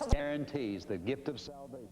Guarantees the gift of salvation.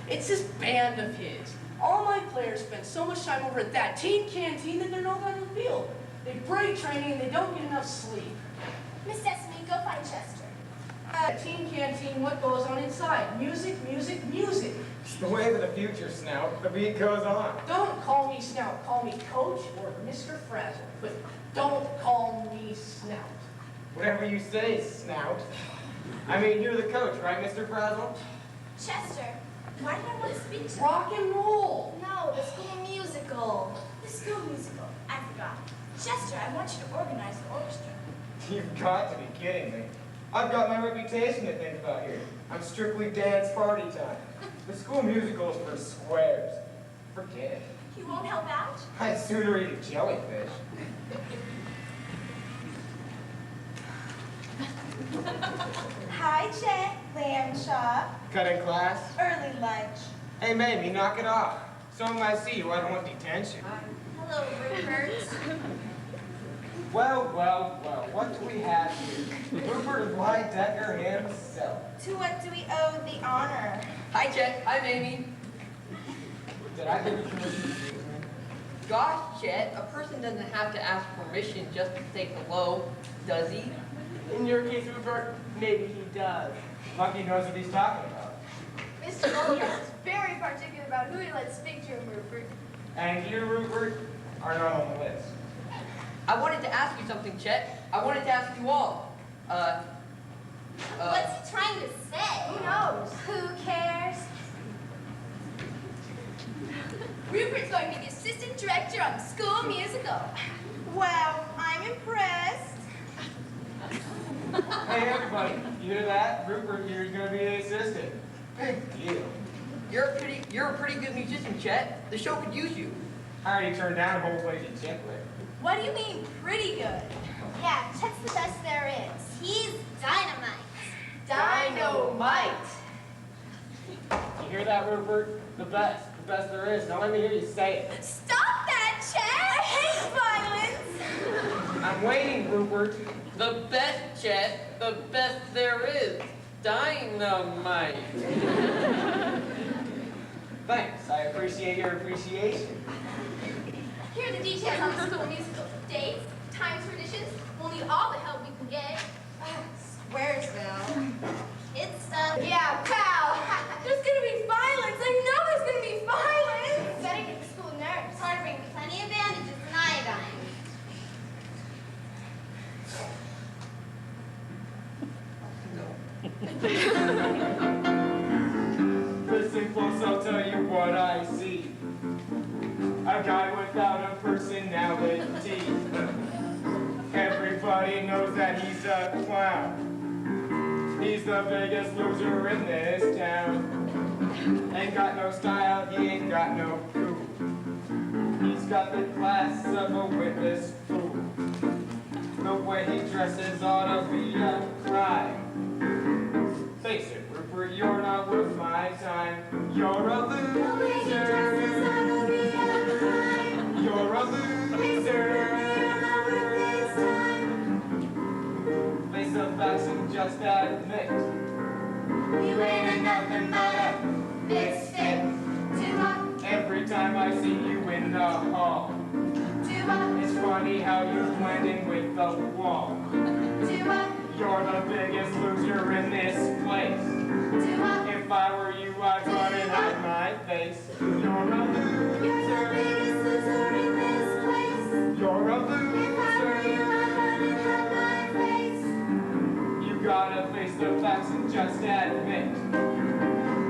It's this band of his. All my players spend so much time over at that team canteen that they're not on the field. They break training and they don't get enough sleep. Miss Sesame, go find Chester. Team canteen, what goes on inside? Music, music, music. It's the wave of the future, Snout. The beat goes on. Don't call me Snout. Call me Coach or Mr. Frazzle. But don't call me Snout. Whatever you say, Snout. I mean, you're the coach, right, Mr. Frazzle? Chester, why did I want to speak to you? Rock and roll. No, the school musical. The school musical. I forgot. Chester, I want you to organize the orchestra. You've got to be kidding me. I've got my reputation to think about here. I'm strictly dance party time. The school musical is for squares. Forget it. You won't help out? I'd sooner eat a jellyfish. Hi, Chet. Lamb chop. Cutting class? Early lunch. Hey, Mamie, knock it off. Someone might see you. I don't want detention. Hello, Rupert. Well, well, well, what do we have here? Rupert Lydecker himself. To what do we owe the honor? Hi, Chet. Hi, Mamie. Did I give you permission to speak to me? Gosh, Chet, a person doesn't have to ask permission just to say hello, does he? In your case, Rupert, maybe he does. Lucky knows what he's talking about. Mr. Williams is very particular about who he lets speak to him, Rupert. And you, Rupert, are not on the list. I wanted to ask you something, Chet. I wanted to ask you all. What's he trying to say? Who knows? Who cares? Rupert's going to be the assistant director on the school musical. Well, I'm impressed. Hey, everybody, you hear that? Rupert here is going to be the assistant. Big deal. You're a pretty good musician, Chet. The show could use you. I already turned down a whole plate of Chicklet. What do you mean, pretty good? Yeah, Chet's the best there is. He's dynamite. Dynamite. You hear that, Rupert? The best there is. Now let me hear you say it. Stop that, Chet! I hate violence! I'm waiting, Rupert. The best, Chet. The best there is. Dynamite. Thanks. I appreciate your appreciation. Here are the details on the school musical. Dates, times for auditions. We'll need all the help we can get. Squaresville. It's, yeah, pal. There's gonna be violence. I know there's gonna be violence. Better get the school nurse. It's hard to bring plenty of bandages and iodine. Listen close, I'll tell you what I see. A guy without a personality. Everybody knows that he's a clown. He's the biggest loser in this town. Ain't got no style, he ain't got no cool. He's got the class of a witless fool. The way he dresses ought to be a crime. Face it, Rupert, you're not worth my time. You're a loser. You're a loser. Face the facts and just admit you ain't nothing but a misfit. Every time I see you in the hall, it's funny how you blend in with the wall. You're the biggest loser in this place. If I were you, I'd run and hide my face. You're a loser. You're a loser. You gotta face the facts and just admit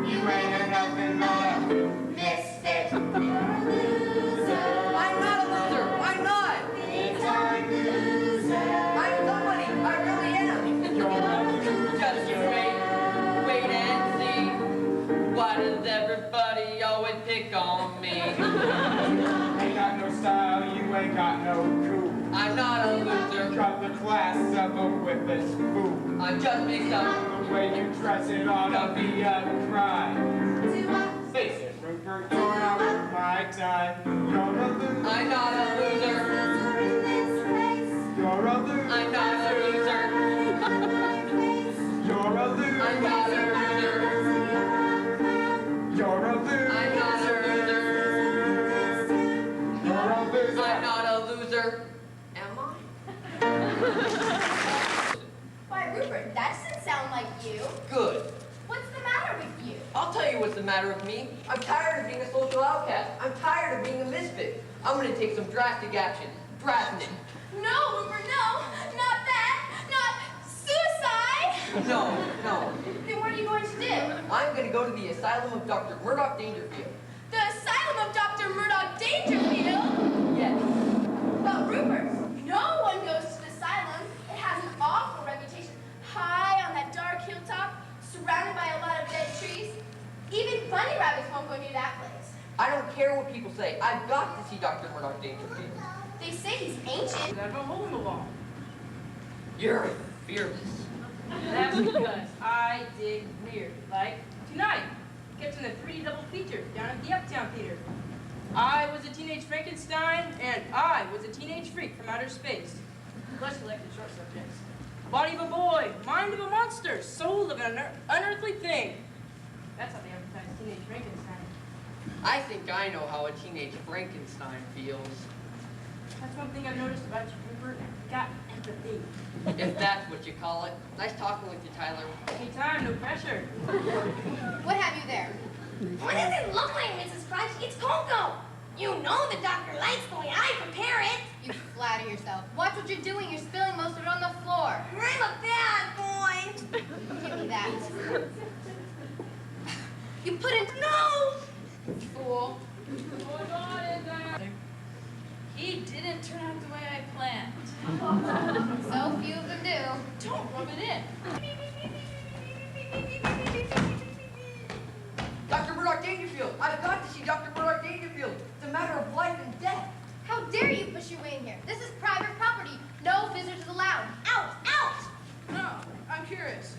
you ain't nothing but a misfit. You're a loser. I'm not a loser. I'm not. Big-time loser. I'm somebody. I really am. You're a loser. Just you wait and see. Why does everybody always pick on me? Ain't got no style, you ain't got no cool. I'm not a loser. Cut the class of a with this fool. I'm just mixed up. The way you dress it ought to be a crime. Face it, Rupert, you're not worth my time. You're a loser. I'm not a loser. You're a loser. I'm not a loser. You're a loser. I'm not a loser. You're a loser. I'm not a loser. You're a loser. I'm not a loser. Am I? Why, Rupert, that doesn't sound like you. Good. What's the matter with you? I'll tell you what's the matter with me. I'm tired of being a social outcast. I'm tired of being a misfit. I'm going to take some drastic action. Drastic. No, Rupert, no. Not that. Not suicide. No. Then what are you going to do? I'm going to go to the asylum of Dr. Murdoch Dangerfield. The asylum of Dr. Murdoch Dangerfield? Yes. But Rupert, no one goes to the asylum. It has an awful reputation. High on that dark hilltop, surrounded by a lot of dead trees. Even bunny rabbits won't go near that place. I don't care what people say. I've got to see Dr. Murdoch Dangerfield. They say he's ancient. Got a hole in the wall. You're fearless. That's because I dig weird. Like tonight, catching the 3D double feature down at the Uptown Theater. I was a teenage Frankenstein, and I was a teenage freak from outer space. Plus selected short subjects. Body of a boy, mind of a monster, soul of an unearthly thing. That's how they advertise teenage Frankenstein. I think I know how a teenage Frankenstein feels. That's one thing I've noticed about you, Rupert. You got empathy. If that's what you call it. Nice talking with you, Tyler. Anytime, no pressure. What have you there? What does it look like, Mrs. Crunch? It's cocoa. You know the doctor likes the way I prepare it. You flatter yourself. Watch what you're doing. You're spilling most of it on the floor. I'm a bad boy. Give me that. You put in... No! Fool. What's on in there? He didn't turn out the way I planned. So few of them do. Don't rub it in. Dr. Murdoch Dangerfield! I've got to see Dr. Murdoch Dangerfield! It's a matter of life and death! How dare you push your way in here? This is private property. No visitors allowed. Out! Out! No, I'm curious.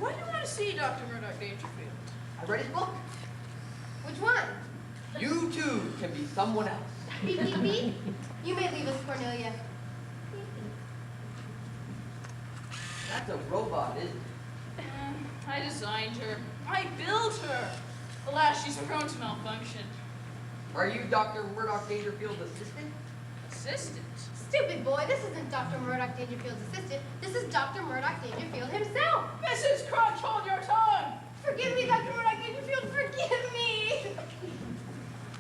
Why do you want to see Dr. Murdoch Dangerfield? I read his book. Which one? You too can be someone else. Beep, beep, beep. You may leave us, Cornelia. That's a robot, isn't it? I designed her. I built her. Alas, she's prone to malfunction. Are you Dr. Murdoch Dangerfield's assistant? Assistant? Stupid boy, this isn't Dr. Murdoch Dangerfield's assistant. This is Dr. Murdoch Dangerfield himself. Mrs. Crunch, hold your tongue! Forgive me, Dr. Murdoch Dangerfield, forgive me.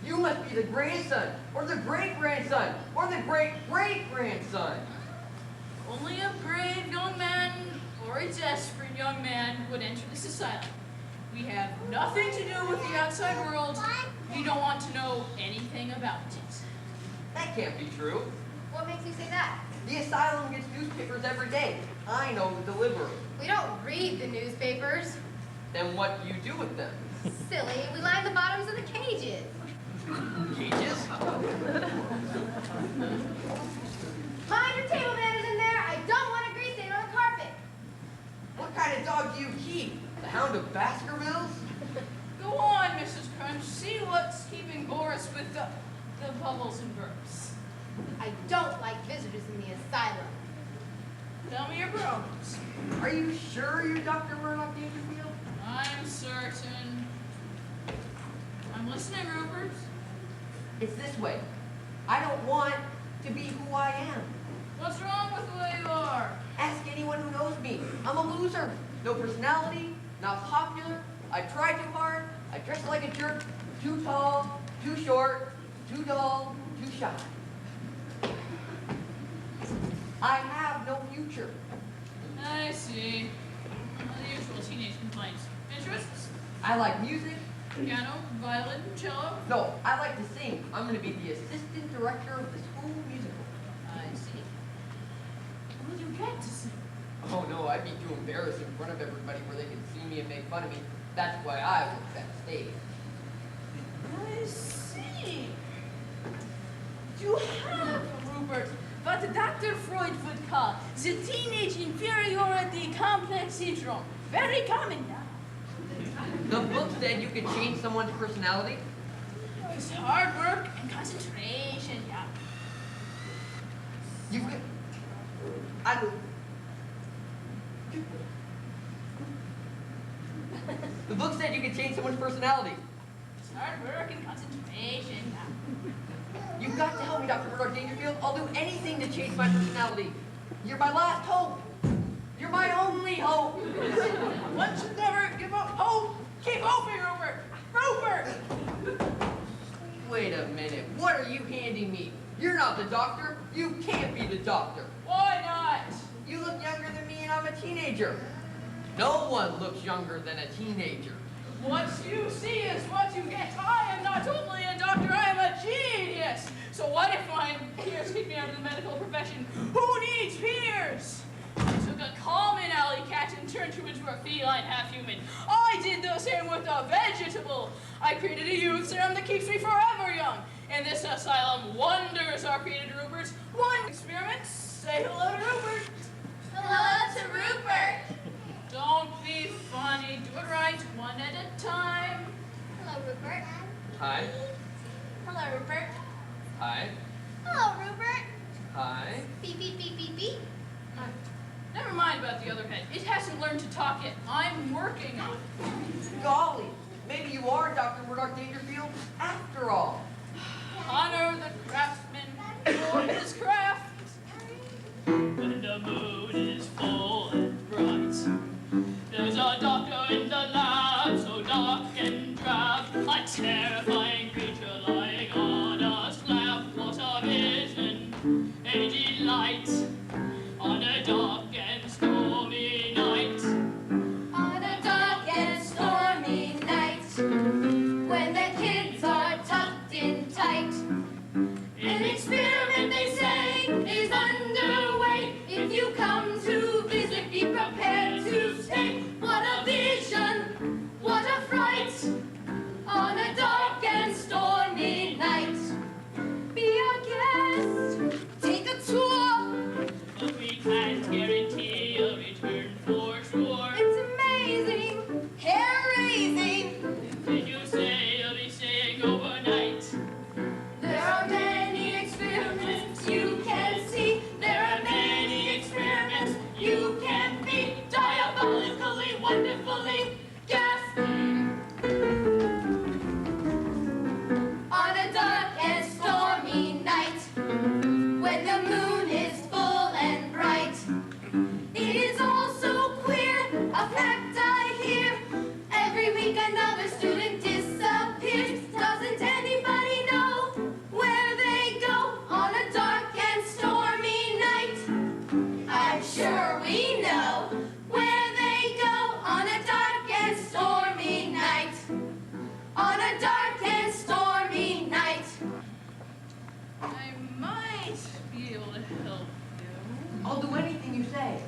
You must be the grandson, or the great-grandson, or the great-great-grandson. Only a brave young man or a desperate young man would enter this asylum. We have nothing to do with the outside world. We don't want to know anything about it. That can't be true. What makes you say that? The asylum gets newspapers every day. I know the deliverer. We don't read the newspapers. Then what do you do with them? Silly, we line the bottoms of the cages. Cages? Mind your table manners in there. I don't want a grease stain on the carpet. What kind of dog do you keep? The Hound of Battle? bubbles and burps. I don't like visitors in the asylum. Tell me your problems. Are you sure you're Dr. Murdoch Dangerfield? I'm certain. I'm listening, Rupert. It's this way. I don't want to be who I am. What's wrong with who you are? Ask anyone who knows me. I'm a loser. No personality, not popular. I try too hard. I dress like a jerk. Too tall, too short, too dull, too shy. I have no future. I see. The usual teenage complaints. Interests? I like music. Piano, violin, cello? No, I like to sing. I'm going to be the assistant director of the school musical. I see. Will you get to sing? Oh no, I'd be too embarrassed in front of everybody where they could see me and make fun of me. That's why I work backstage. I see. You have, Rupert, what Dr. Freud would call the teenage inferiority complex syndrome. Very common now. The book said you could change someone's personality. It's hard work and concentration, yeah. You could... I don't... The book said you could change someone's personality. It's hard work and concentration, yeah. You've got to help me, Dr. Murdoch Dangerfield. I'll do anything to change my personality. You're my last hope. You're my only hope. One should never give up hope. Keep hoping, Rupert. Rupert! Wait a minute. What are you handing me? You're not the doctor. You can't be the doctor. Why not? You look younger than me and I'm a teenager. No one looks younger than a teenager. What you see is what you get. I am not only a doctor, I am a genius. So what if my peers kick me out of the medical profession? Who needs peers? I took a common alley cat and turned him into a feline half-human. I did the same with a vegetable. I created a youth serum that keeps me forever young. In this asylum, wonders are created, Rupert. One experiment. Say hello to Rupert. Hello to Rupert. Don't be funny. Do it right, one at a time. Hello, Rupert. Hi. Hello, Rupert. Hi. Hello, Rupert. Hi. Beep, beep, beep, beep, beep. Never mind about the other head. It hasn't learned to talk yet. I'm working on it. Golly, maybe you are Dr. Murdoch Dangerfield after all. Honor the craftsman for his craft. When the moon is full and bright, there's a doctor in the lab, so dark and drab, a terrifying creature lying on a slab. What a vision, a delight, on a dark and stormy night. On a dark and stormy night, when the kids are tucked in tight, an experiment they say is underway. If you come to visit, be prepared to stay. What a vision, what a fright, on a dark and stormy night. Be our guest, take a tour. But we can't guarantee a return for sure. It's amazing, hair-raising. Did you say you'll be staying overnight? There are many experiments you can see. There are many experiments you can be. Diabolically, wonderfully gasping. On a dark and stormy night, when the moon is full and bright, it is all so queer, a fact I hear. Every week another student disappears. Doesn't anybody know where they go on a dark and stormy night? I'm sure we know where they go on a dark and stormy night. On a dark and stormy night. I might be able to help you. I'll do anything you say.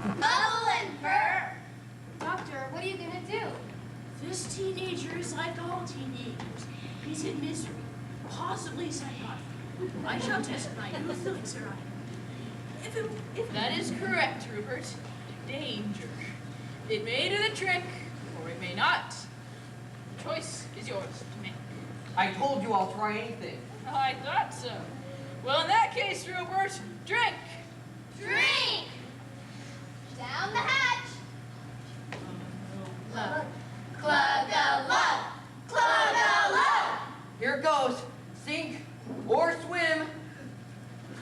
Bubble and burp. Doctor, what are you gonna do? This teenager is like all teenagers. He's in misery, possibly psychotic. I shall test my new feeling, sir. If that is correct, Rupert, danger. It may do the trick, or it may not. The choice is yours to make. I told you I'll try anything. I thought so. Well, in that case, Rupert, drink. Drink! Down the hatch! Low. Clugga-low! Clugga-low! Here goes. Sink or swim.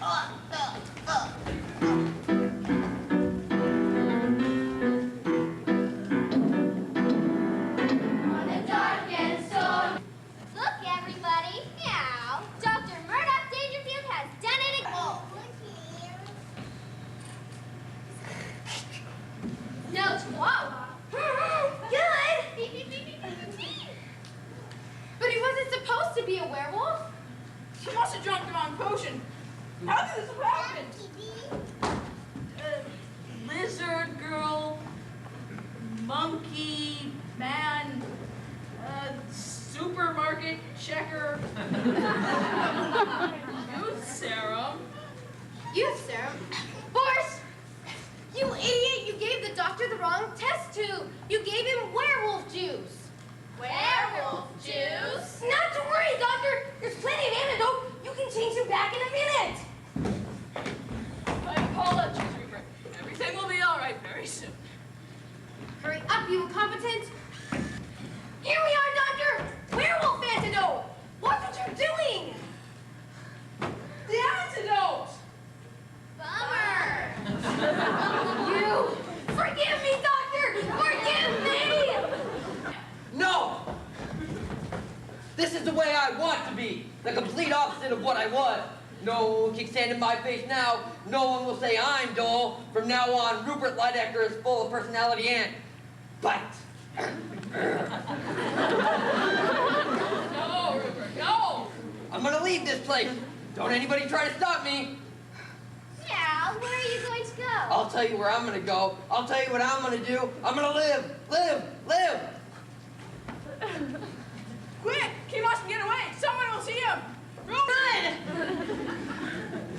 On a dark and stormy. Look, everybody. Meow. Dr. Murdoch Dangerfield has done it again. No chihuahua. Good. But he wasn't supposed to be a werewolf. She must have drunk the wrong potion. How did this happen? Lizard girl, monkey, man, supermarket checker, youth serum. Youth serum? Horse! You idiot! You gave the doctor the wrong test tube. You gave him werewolf juice. Werewolf juice? Not to worry, doctor. There's plenty of antidote. You can change him back in a minute. I apologize, Rupert. Everything will be all right very soon. Hurry up, you incompetent. Here we are, doctor. Werewolf antidote. Watch what you're doing. The antidote! Bummer. You. Forgive me, doctor. Forgive me. No! This is the way I want to be. The complete opposite of what I was. No one can stand in my face now. No one will say I'm dull. From now on, Rupert Lydecker is full of personality and bite. No, Rupert, no! I'm gonna leave this place. Don't anybody try to stop me. Yeah, where are you going to go? I'll tell you where I'm gonna go. I'll tell you what I'm gonna do. I'm gonna live, live, live. Quick! He must get away! Someone will see him! Rupert!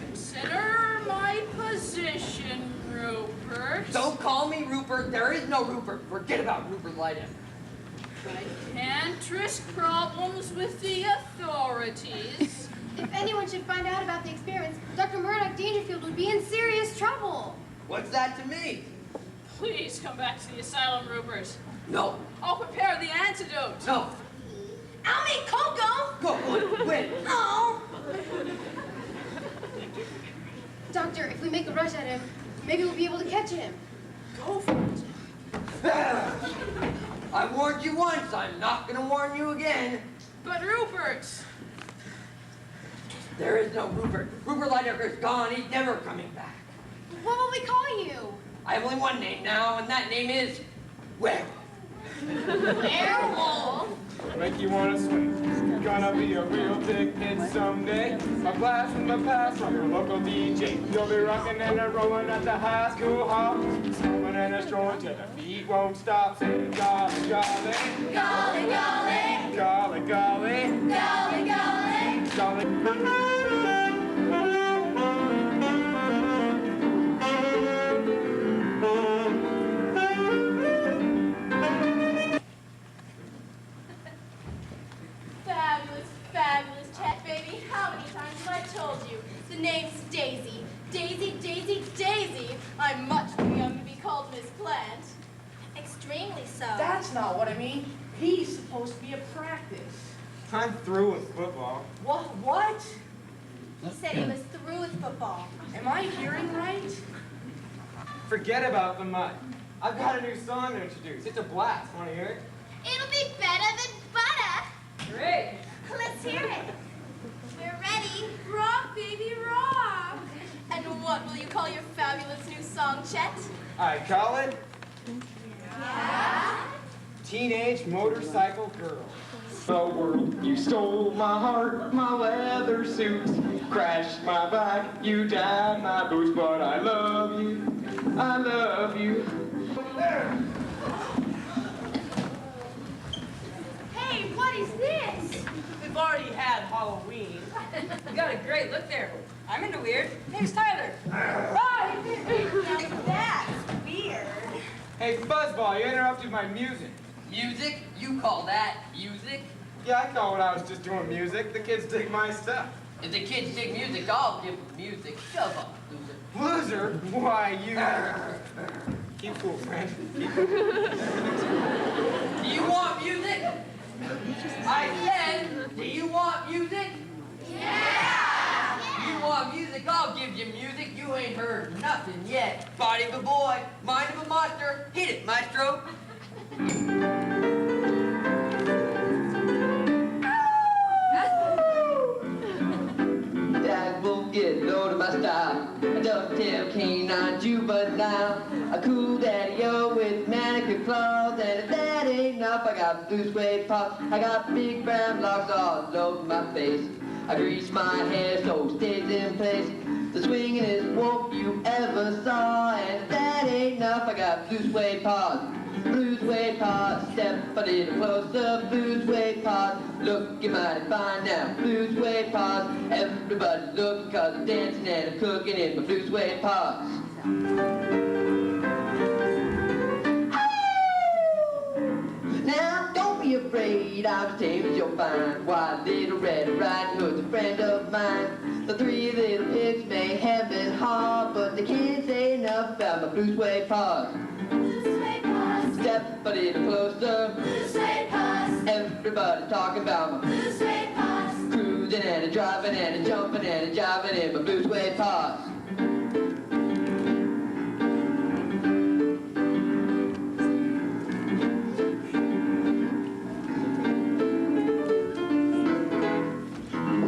Consider my position, Rupert. Don't call me Rupert. There is no Rupert. Forget about Rupert Lydecker. I can't risk problems with the authorities. If anyone should find out about the experiments, Dr. Murdoch Dangerfield would be in serious trouble. What's that to me? Please come back to the asylum, Rupert. No, I'll prepare the antidote. no. I'll make Coco. Go, win. Oh. Doctor, if we make a rush at him, maybe we'll be able to catch him. Go for it. I warned you once. I'm not gonna warn you again. But Rupert! There is no Rupert. Rupert Lydecker's gone. He's never coming back. What will we call you? I have only one name now, and that name is Werewolf. Werewolf. Make you wanna swing. Gonna be a real big hit someday. A blast from the past from your local DJ. You'll be rocking and a rolling at the high school hall. Swimming and a strolling till the beat won't stop. Saying golly, golly. Golly, golly. Golly, golly. Golly, golly. Golly. Fabulous, fabulous chat, baby. How many times have I told you? The name's Daisy. Daisy, Daisy, Daisy. I'm much too young to be called Miss Plant. Extremely so. That's not what I mean. He's supposed to be a practice. I'm through with football. What? He said he was through with football. Am I hearing right? Forget about the mud. I've got a new song to introduce. It's a blast. Wanna hear it? It'll be better than butter. Great! Let's hear it. We're ready. Rock, baby, rock. And what will you call your fabulous new song, Chet? I call it Yeah? Teenage Motorcycle Girl. The world, you stole my heart, my leather suit, crashed my bike, you died my boots, but I love you, I love you. Hey, what is this? We've already had Halloween. You got a great look there. I'm into weird. Name's Tyler. Right. Now that's weird. Hey, Fuzzball, interrupted my music. Music? You call that music? Yeah, I thought I was just doing music. The kids dig my stuff. If the kids dig music, I'll give them music. Shove up, loser. Loser? Why, you... Keep cool, friend. Keep cool. Do you want music? I said, do you want music? Yeah! You want music? I'll give you music. You ain't heard nothing yet. Body of a boy, mind of a monster. Hit it, maestro. That won't get low to my style. A dovetail canine juvenile. A cool daddy-o with manicure claws. And if that ain't enough, I got blue suede pops. I got big brown locks all over my face. I grease my hair so it stays in place. The swingingest wolf you ever saw. And if that ain't enough, I got blue suede paws. Blue suede paws, step a little closer. Blue suede paws, looking mighty fine now. Blue suede paws, everybody's looking 'cause I'm dancing and I'm cooking in my blue suede paws. Now, don't be afraid, I'm as tame as you'll find. Why, little Red Riding Hood's a friend of mine. The three little pigs may have been hard, but they can't say enough about my blue suede paws. Step a little closer. Blue suede paws. Everybody talking about my blue suede paws. Cruising and a driving and a jumping and a jiving in my blue suede paws.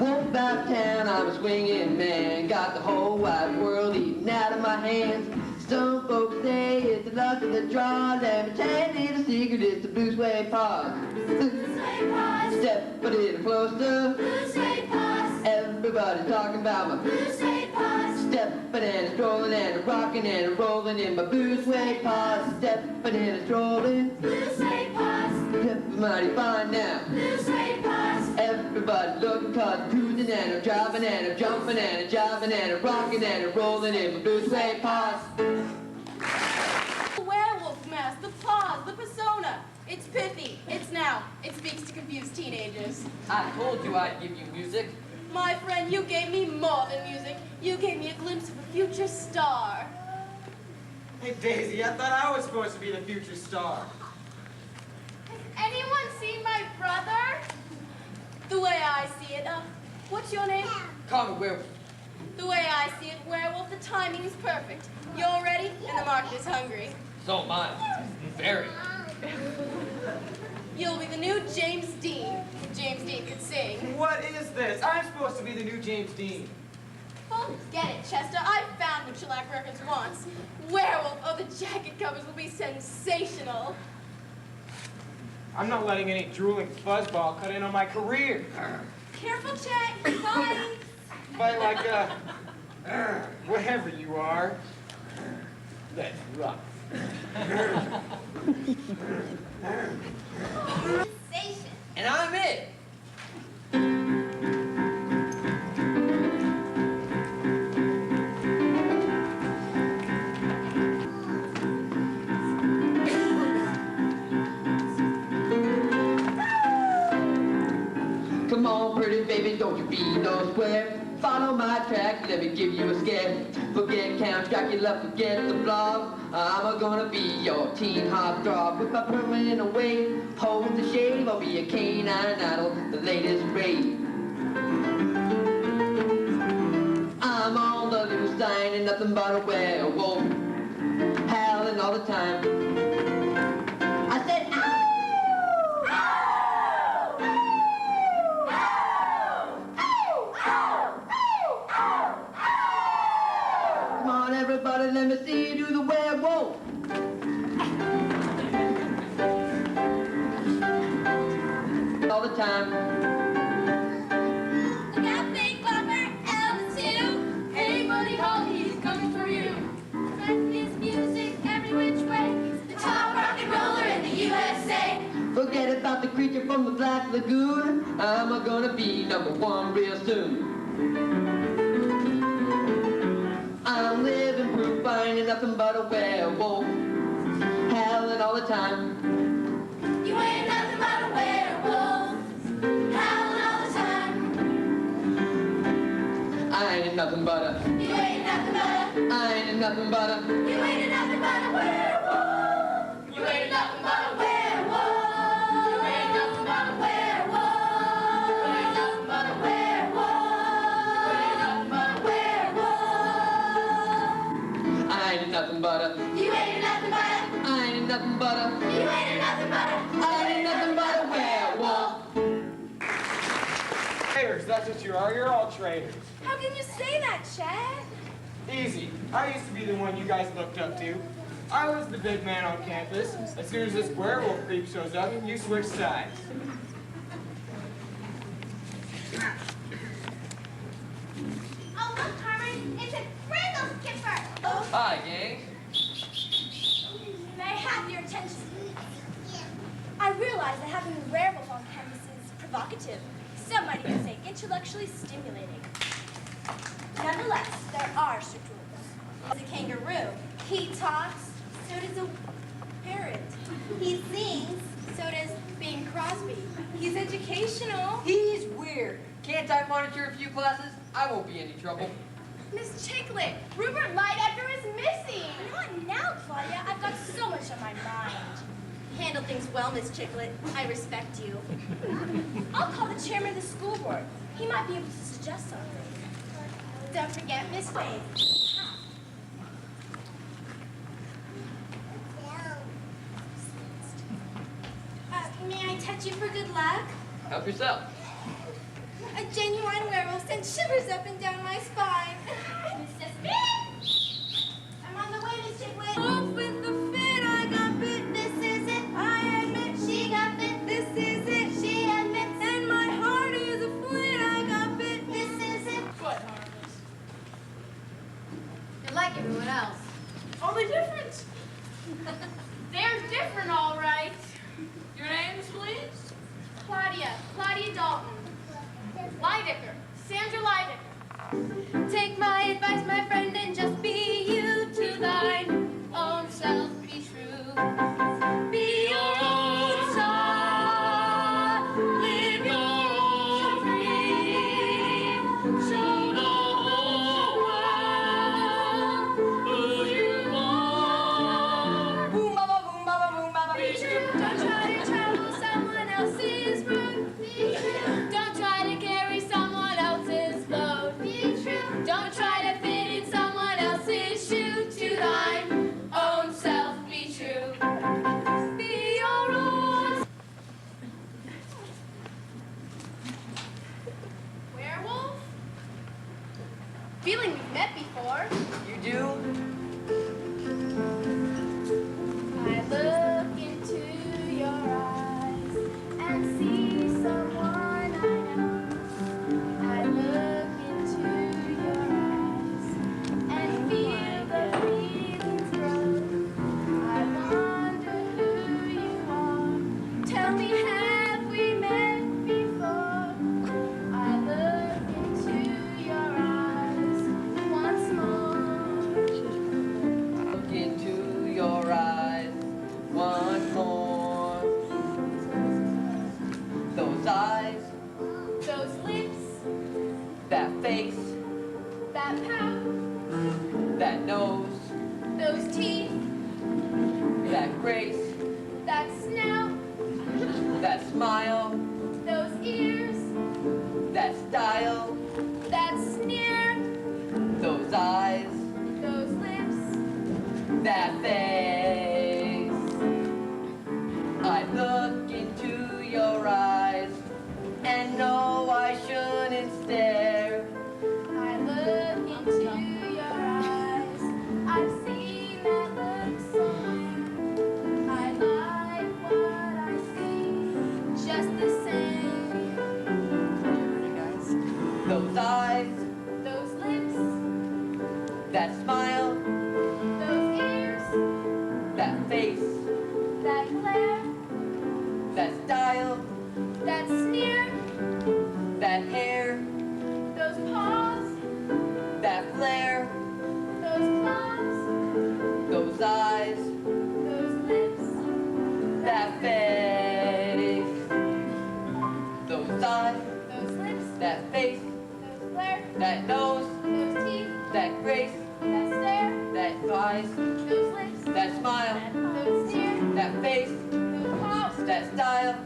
Walk about town, I'm a swinging man. Got the whole wide world eating out of my hands. Some folks say it's the luck of the draw. Let me tell you a little secret, it's the blue suede paws. Blue suede paws. Step a little closer. Blue suede paws. Everybody talking about my blue suede paws. Stepping and strolling and rocking and rolling in my blue suede paws. Stepping and strolling. Blue suede paws. Stepping mighty fine now. Blue suede paws. Everybody looking 'cause I'm cruising and I'm driving and I'm jumping and I'm jiving and I'm rocking and I'm rolling in my blue suede paws. The werewolf mask, the paws, the persona. It's pithy, it's now, it speaks to confused teenagers. I told you I'd give you music. My friend, you gave me more than music. You gave me a glimpse of a future star. Hey, Daisy, I thought I was supposed to be the future star. Has anyone seen my brother? The way I see it, what's your name? Call me Werewolf. The way I see it, Werewolf, the timing is perfect. You're ready, and the market is hungry. So am I. Very. You'll be the new James Dean. James Dean could sing. What is this? I'm supposed to be the new James Dean. Forget it, Chester. I found what Shellac Records wants. Werewolf, oh, the jacket covers will be sensational. I'm not letting any drooling fuzzball cut in on my career. Careful, Chet. Bye. Fight like whatever you are. Let's rock. Sensation. And I'm it. Come on, pretty baby, don't you be no square. Follow my tracks, let me give you a scare. Forget Count Dracula, forget the blog. I'm gonna be your teen heartthrob. With my permanent away, hold the shave. I'll be a canine idol, the latest rave. I'm on the loose, I ain't nothing but a werewolf, howling all the time. I said, ow! Come on, everybody, let me see you do the werewolf. All the time. Look out, Big Bumper, Elvis too. Hey, Buddy Holly, he's coming for you. Friendliest music every which way. The top rock and roller in the USA. Forget about the creature from the Black Lagoon. I'm gonna be #1 real soon. I'm living proof, I ain't nothing but a werewolf, howling all the time. You ain't nothing but a werewolf, howling all the time. I ain't nothing but a, You ain't nothing but a, I ain't nothing but a, you ain't nothing but a werewolf. You ain't nothing but a werewolf. You ain't nothing but a werewolf. You ain't nothing but a werewolf. You ain't nothing but a werewolf. I ain't nothing but a, You ain't nothing but a, I ain't nothing but a, you ain't nothing but a, I ain't nothing but a werewolf. Traitors, that's what you are. You're all traitors. How can you say that, Chet? Easy. I used to be the one you guys looked up to. I was the big man on campus. As soon as this werewolf creep shows up, you switch sides. Oh, look, Carmen. It's a Brindle Skipper. Oh, Hi, gang. may I have your attention? I realize that having a werewolf on campus is provocative. Some might even say intellectually stimulating. Nonetheless, there are strict rules. As a kangaroo, he talks, so does a parrot. He sings, so does Bing Crosby. He's educational. He's weird. Can't I monitor a few classes? I won't be any trouble. Miss Chicklet, Rupert Lightocker is missing. Not now, Claudia. I've got so much on my mind. Handle things well, Miss Chicklet. I respect you. I'll call the chairman of the school board. He might be able to suggest something. Don't forget Miss Wade. May I touch you for good luck? Help yourself. A genuine werewolf sends shivers up and down my spine. Mrs. Bit! I'm on the way, Miss Chicklet. Off with the fit, I got bit. This is it, I admit. She got bit. This is it, she admits. And my heart is a flint, I got bit. This is it. Quite harmless. You're like everyone else. Oh, they're different. They're different, all right. Your names, please? Claudia Dalton. Lidecker. Sandra Lidecker. Take my advice, my friend, and just be you to thine own self. Be true. Be your own star. Live your own dream. Show the whole world who you are. Boom, baba, boom, baba, boom, baba. Be true. Don't try to travel someone else's route. Be true. Don't try to carry someone else's load. Be true. Don't try to fit in someone else's shoe. To thine own self, be true. Be your own. Werewolf? Feeling we've met before. You do? I look into your eyes and see someone I know. I look into your eyes and feel the feelings grow. I wonder who you are. Tell me, have we met before? I look into your eyes once more. Look into your eyes once more. Those eyes, Those lips, that face, that pout, that nose, those teeth, that grace, that snout, that smile, those ears, that style, that sneer, those eyes, those lips. that face. I look into your eyes and know I shouldn't stare. I look into your eyes. I've seen that look somewhere. I like what I see, just the same. Those eyes, Those lips, that smile, those ears, that face, that glare,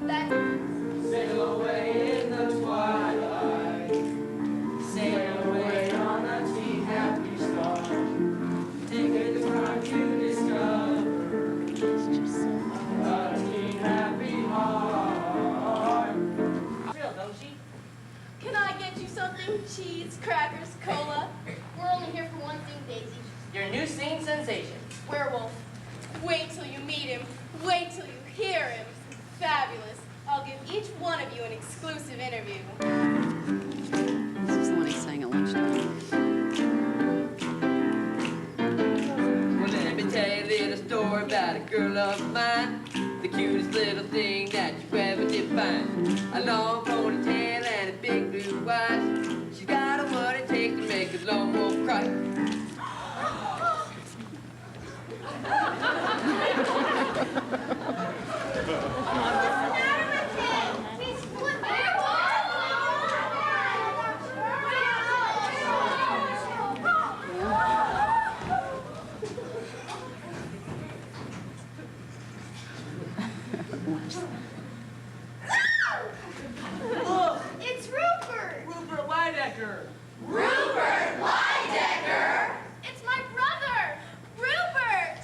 That's... Sail away in the twilight. Sail away on a teen happy star. Take it the time to discover a teen happy heart. Real, don't she? Can I get you something? Cheese, crackers, cola? We're only here for one thing, Daisy. Your new scene sensation. Werewolf. Wait till you meet him. Wait till you hear him. Fabulous. I'll give each one of you an exclusive interview. This is the one he sang at lunchtime. Well, let me tell you a little story about a girl of mine. The cutest little thing that you ever did find. A long ponytail and a big blue eyes. She's got what it takes to make a lone wolf cry. Look, it's Rupert! Rupert Lidecker! Rupert Lidecker! It's my brother, Rupert!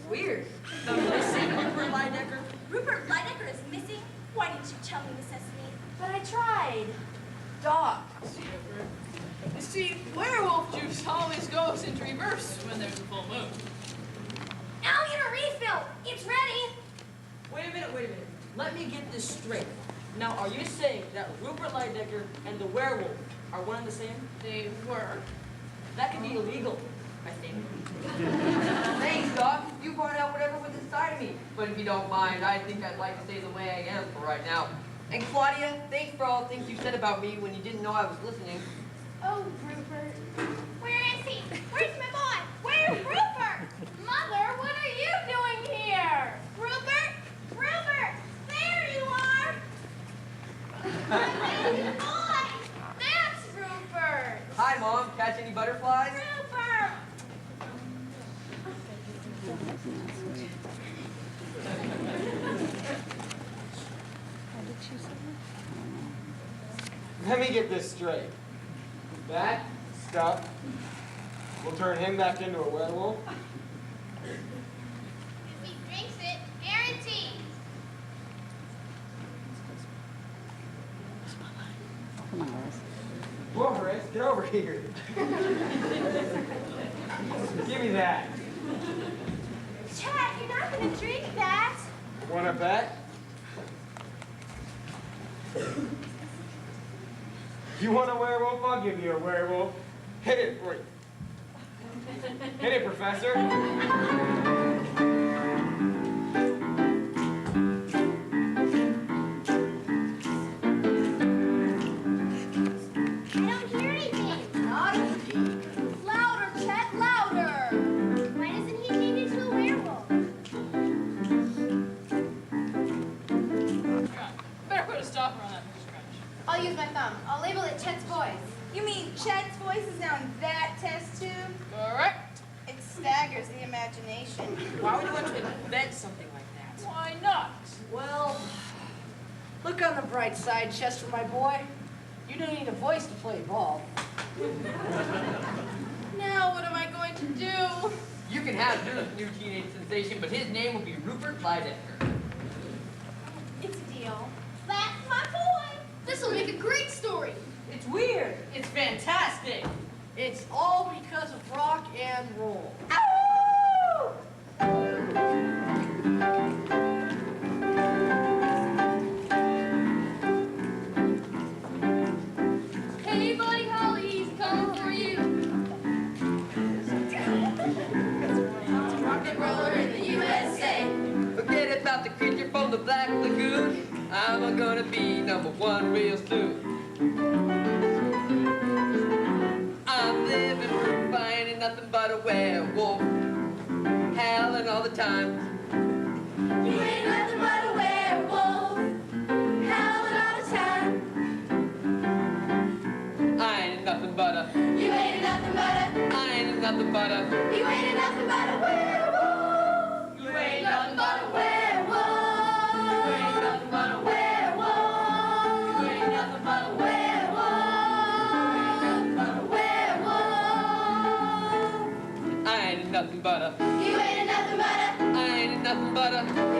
Weird. The missing Rupert Lidecker? Rupert Lidecker is missing? Why didn't you tell me, Miss Sesame? But I tried. Doc. You see, werewolf juice always goes into reverse when there's a full moon. I'll get a refill. It's ready. Wait a minute. Let me get this straight. Now, are you saying that Rupert Lidecker and the werewolf are one and the same? They were. That could be illegal, I think. Thanks, Doc. You brought out whatever was inside of me. But if you don't mind, I think I'd like to stay the way I am for right now. And Claudia, thanks for all the things you said about me when you didn't know I was listening. Oh, Rupert. Where is he? Where's my boy? Where's Rupert? Mother, what are you doing here? Rupert? Rupert! There you are! Boy! That's Rupert! Hi, Mom. Catch any butterflies? Rupert! Let me get this straight. That stuff will turn him back into a werewolf? If he drinks it, guaranteed. Come on, Horace. Whoa, Horace, get over here. Give me that. Chad, you're not going to drink that. Wanna bet? You want a werewolf? I'll give you a werewolf. Hit it, boy. Hit it, Professor. I don't hear anything. Not a peep. Louder, Chet, louder! Why doesn't he change into a werewolf? God, better put a stopper on that scratch. I'll use my thumb. I'll label it Chet's voice. You mean Chad's voice is now in that test tube? Correct. It staggers the imagination. Why would you want to invent something like that? Why not? Well, look on the bright side, Chester, my boy. You don't need a voice to play ball. Now what am I going to do? You can have your new teenage sensation, but his name will be Rupert Lidecker. It's a deal. That's my boy. This'll make a great story. It's weird. It's fantastic. It's all because of rock and roll. Hey, Buddy Holly, he's coming for you. Rock and roller in the USA. Forget about the creature from the Black Lagoon. I'm gonna be #1 real soon. I'm living proof I ain't nothing but a werewolf, howling all the time. You ain't nothing but a werewolf, howling all the time. I ain't nothing but a, You ain't nothing but a, I ain't nothing but a, you ain't nothing but a werewolf. you Ain't nothing but a werewolf. You ain't nothing nothing but a. You ain't nothing but a. I ain't nothing but a.